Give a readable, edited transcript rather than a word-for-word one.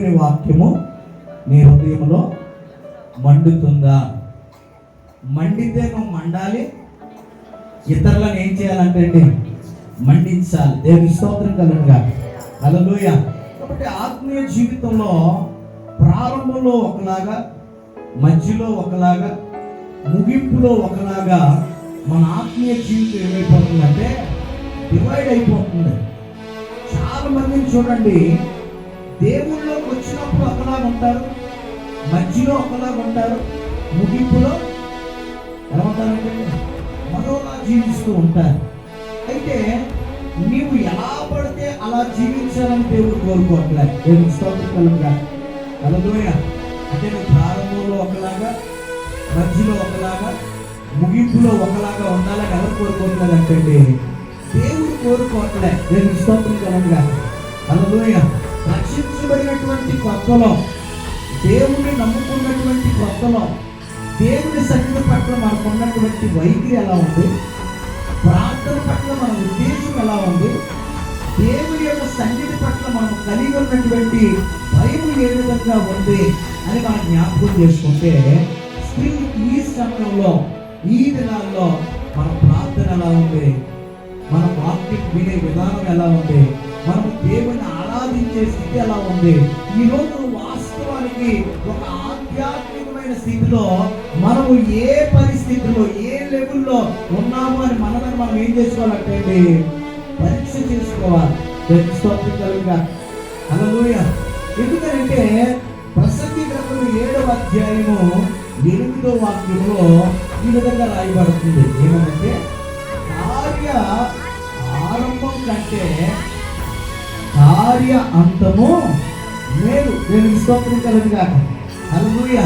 దేవుని వాక్యము నీ హృదయంలో మండుతుందా? మండితే నువ్వు మండాలి, ఇతరులను ఏం చేయాలంటే అండి మండించాలి. దేవుని స్తోత్రం కలుగుగా. హల్లెలూయా. కాబట్టి ఆత్మీయ జీవితంలో ప్రారంభంలో ఒకలాగా, మధ్యలో ఒకలాగా, ముగింపులో ఒకలాగా మన ఆత్మీయ జీవితం ఏమైపోతుందంటే డివైడ్ అయిపోతుంది. చాలా మందిని చూడండి, దేవుళ్ళలోకి వచ్చినప్పుడు ఒకలాగా ఉంటారు, మధ్యలో ఒకలాగా ఉంటారు, ముగింపులో ఎలా ఉంటారంటే మరోలా జీవిస్తూ ఉంటారు. అయితే నీవు ఎలా పడితే అలా జీవించాలని దేవుడు కోరుకోవట్లేదు. దేవుని స్తోత్రం కలుగుగా. హల్లెలూయా. అంటే నువ్వు ప్రారంభంలో ఒకలాగా, మధ్యలో ఒకలాగా, ముగింపులో ఒకలాగా ఉండాలని ఎవరు కోరుకోవట్లేదు అంటే దేవుడు కోరుకోవట్లేదు. దేవుని స్తోత్రం కలుగుగా. హల్లెలూయా. రక్షించబడినటువంటి కొత్తలో, దేవుణ్ణి నమ్ముకున్నటువంటి కొత్తలో దేవుని సన్నిధి పట్ల మనకు ఉన్నటువంటి వైఖరి ఎలా ఉంది, ప్రార్థన పట్ల మన ఉద్దేశం ఎలా ఉంది, దేవుని యొక్క సన్నిధి పట్ల మనం కలిగి ఉన్నటువంటి భయం ఏ విధంగా ఉంది అని మనం జ్ఞాపకం చేసుకుంటే ఈ సమయంలో, ఈ దినాల్లో మన ప్రార్థన ఎలా ఉంది, మన వాక్యం వినే విధానం ఎలా ఉంది, మనం దేవుని ఆరాధించే స్థితి ఎలా ఉంది. ఈరోజు వాస్తవానికి ఒక ఆధ్యాత్మికమైన స్థితిలో మనము ఏ పరిస్థితిలో, ఏ లెవెల్లో ఉన్నాము అని మనల్ని మనం ఏం చేసుకోవాలంటే పరీక్ష చేసుకోవాలి. స్తోత్రంగా. హల్లెలూయా. ఎందుకంటే ప్రసంగి గ్రంథము 7వ అధ్యాయము 8వ వాక్యంలో ఈ విధంగా రాయబడుతుంది. ఏమంటే కార్య ఆరంభం కంటే కార్య అంతము మేలు. దేవునికి స్తోత్రం కలుగుగాక. హల్లెలూయా.